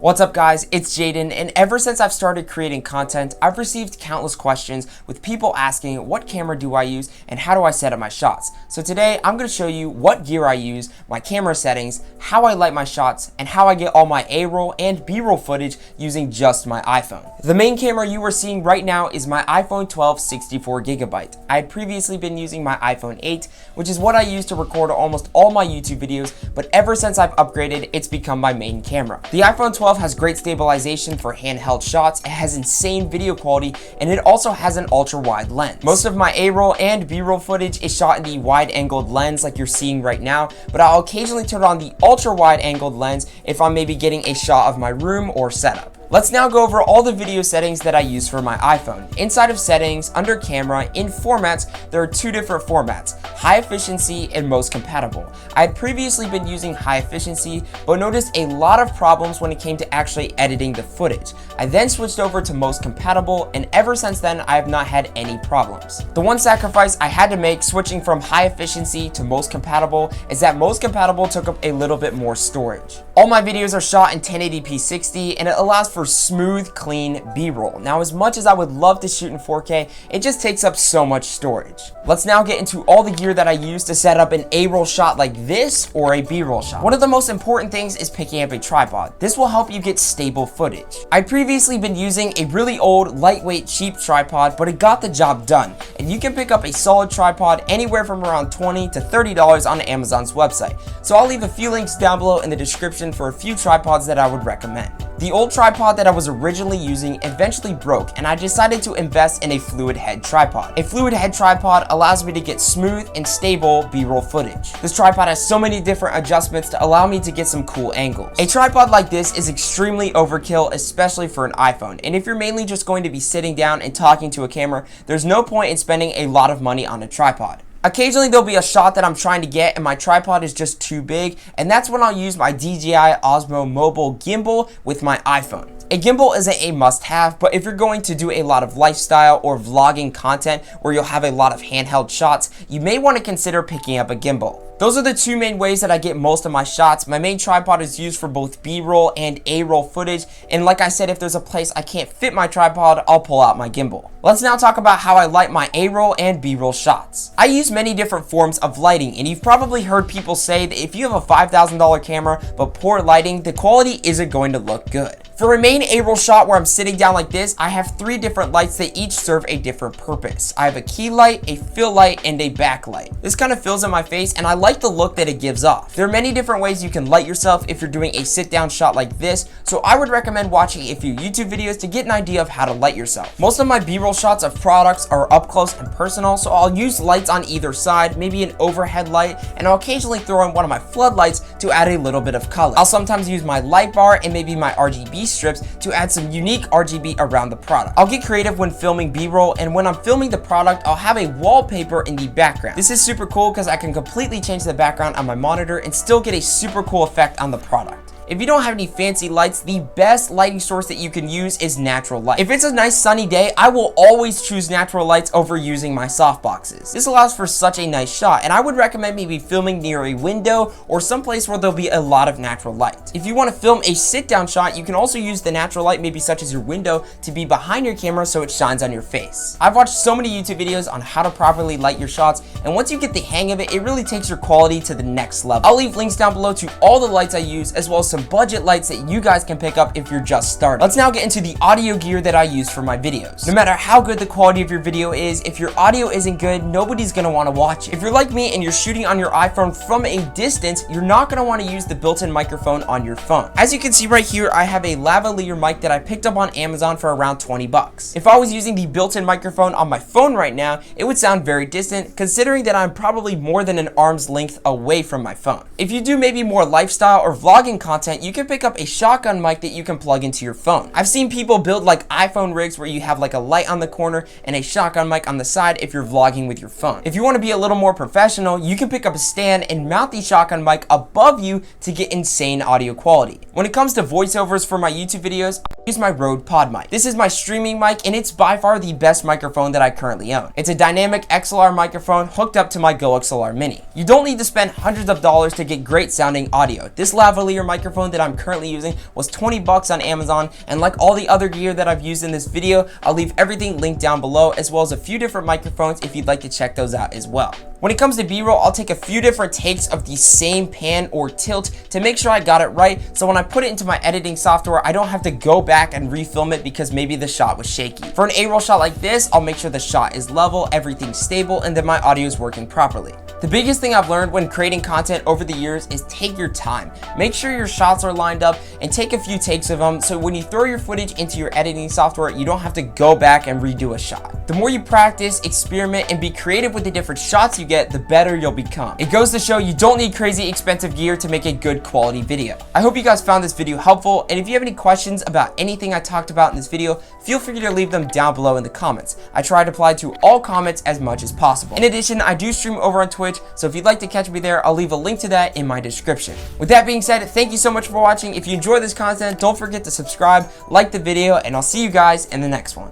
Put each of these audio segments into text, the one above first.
What's up guys, it's Jaden, and ever since I've started creating content, I've received countless questions with people asking what camera do I use and how do I set up my shots. So today I'm going to show you what gear I use, my camera settings, how I light my shots, and how I get all my A-roll and B-roll footage using just my iPhone. The main camera you are seeing right now is my iPhone 12 64GB. I had previously been using my iPhone 8, which is what I use to record almost all my YouTube videos, but ever since I've upgraded, it's become my main camera. The iPhone 12 has great stabilization for handheld shots, it has insane video quality, and it also has an ultra-wide lens. Most of my A-roll and B-roll footage is shot in the wide-angled lens like you're seeing right now, but I'll occasionally turn on the ultra-wide-angled lens if I'm maybe getting a shot of my room or setup. Let's now go over all the video settings that I use for my iPhone. Inside of settings, under camera, in formats, there are two different formats, high efficiency and most compatible. I had previously been using high efficiency, but noticed a lot of problems when it came to actually editing the footage. I then switched over to most compatible, and ever since then, I have not had any problems. The one sacrifice I had to make switching from high efficiency to most compatible is that most compatible took up a little bit more storage. All my videos are shot in 1080p 60, and it allows for smooth, clean B-roll. Now, as much as I would love to shoot in 4K, it just takes up so much storage. Let's now get into all the gear that I use to set up an A-roll shot like this or a B-roll shot. One of the most important things is picking up a tripod. This will help you get stable footage. I'd previously been using a really old, lightweight, cheap tripod, but it got the job done. And you can pick up a solid tripod anywhere from around $20 to $30 on Amazon's website. So I'll leave a few links down below in the description for a few tripods that I would recommend. The old tripod that I was originally using eventually broke, and I decided to invest in a fluid head tripod. A fluid head tripod allows me to get smooth and stable B-roll footage. This tripod has so many different adjustments to allow me to get some cool angles. A tripod like this is extremely overkill, especially for an iPhone, and if you're mainly just going to be sitting down and talking to a camera, there's no point in spending a lot of money on a tripod. Occasionally there'll be a shot that I'm trying to get and my tripod is just too big, and that's when I'll use my DJI Osmo Mobile gimbal with my iPhone. A gimbal isn't a must-have, but if you're going to do a lot of lifestyle or vlogging content where you'll have a lot of handheld shots, you may want to consider picking up a gimbal. Those are the two main ways that I get most of my shots. My main tripod is used for both B-roll and A-roll footage, and like I said, if there's a place I can't fit my tripod, I'll pull out my gimbal. Let's now talk about how I light my A-roll and B-roll shots. I use many different forms of lighting, and you've probably heard people say that if you have a $5,000 camera but poor lighting, the quality isn't going to look good. For a main A-roll shot where I'm sitting down like this, I have three different lights that each serve a different purpose. I have a key light, a fill light, and a backlight. This kind of fills in my face, and I like the look that it gives off. There are many different ways you can light yourself if you're doing a sit-down shot like this, so I would recommend watching a few YouTube videos to get an idea of how to light yourself. Most of my B-roll shots of products are up close and personal, so I'll use lights on either side, maybe an overhead light, and I'll occasionally throw in one of my floodlights to add a little bit of color. I'll sometimes use my light bar and maybe my RGB strips to add some unique RGB around the product. I'll get creative when filming B-roll, and when I'm filming the product, I'll have a wallpaper in the background. This is super cool because I can completely change the background on my monitor and still get a super cool effect on the product. If you don't have any fancy lights, the best lighting source that you can use is natural light. If it's a nice sunny day, I will always choose natural lights over using my softboxes. This allows for such a nice shot, and I would recommend maybe filming near a window or someplace where there'll be a lot of natural light. If you want to film a sit-down shot, you can also use the natural light, maybe such as your window, to be behind your camera so it shines on your face. I've watched so many YouTube videos on how to properly light your shots, and once you get the hang of it, it really takes your quality to the next level. I'll leave links down below to all the lights I use, as well as some budget lights that you guys can pick up if you're just starting. Let's now get into the audio gear that I use for my videos. No matter how good the quality of your video is, if your audio isn't good, nobody's gonna want to watch it. If you're like me and you're shooting on your iPhone from a distance, you're not gonna want to use the built-in microphone on your phone. As you can see right here, I have a lavalier mic that I picked up on Amazon for around 20 bucks. If I was using the built-in microphone on my phone right now, it would sound very distant, considering that I'm probably more than an arm's length away from my phone. If you do maybe more lifestyle or vlogging content, you can pick up a shotgun mic that you can plug into your phone. I've seen people build like iPhone rigs where you have like a light on the corner and a shotgun mic on the side if you're vlogging with your phone. If you want to be a little more professional, you can pick up a stand and mount the shotgun mic above you to get insane audio quality. When it comes to voiceovers for my YouTube videos, I use my Rode Pod mic. This is my streaming mic, and it's by far the best microphone that I currently own. It's a dynamic XLR microphone hooked up to my Go XLR Mini. You don't need to spend hundreds of dollars to get great sounding audio. This lavalier microphone that I'm currently using was 20 bucks on Amazon, and like all the other gear that I've used in this video, I'll leave everything linked down below, as well as a few different microphones if you'd like to check those out as well. When it comes to B-roll, I'll take a few different takes of the same pan or tilt to make sure I got it right, so when I put it into my editing software, I don't have to go back and refilm it because maybe the shot was shaky. For an A-roll shot like this, I'll make sure the shot is level, everything's stable, and that my audio is working properly. The biggest thing I've learned when creating content over the years is take your time. Make sure your shots are lined up and take a few takes of them, so when you throw your footage into your editing software, you don't have to go back and redo a shot. The more you practice, experiment, and be creative with the different shots you get, the better you'll become. It goes to show you don't need crazy expensive gear to make a good quality video. I hope you guys found this video helpful, and if you have any questions about anything I talked about in this video, feel free to leave them down below in the comments. I try to reply to all comments as much as possible. In addition, I do stream over on Twitch, so if you'd like to catch me there, I'll leave a link to that in my description. With that being said, thank you so much for watching. If you enjoy this content, don't forget to subscribe, like the video, and I'll see you guys in the next one.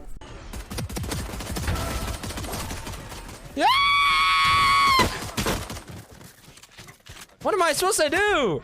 What am I supposed to do?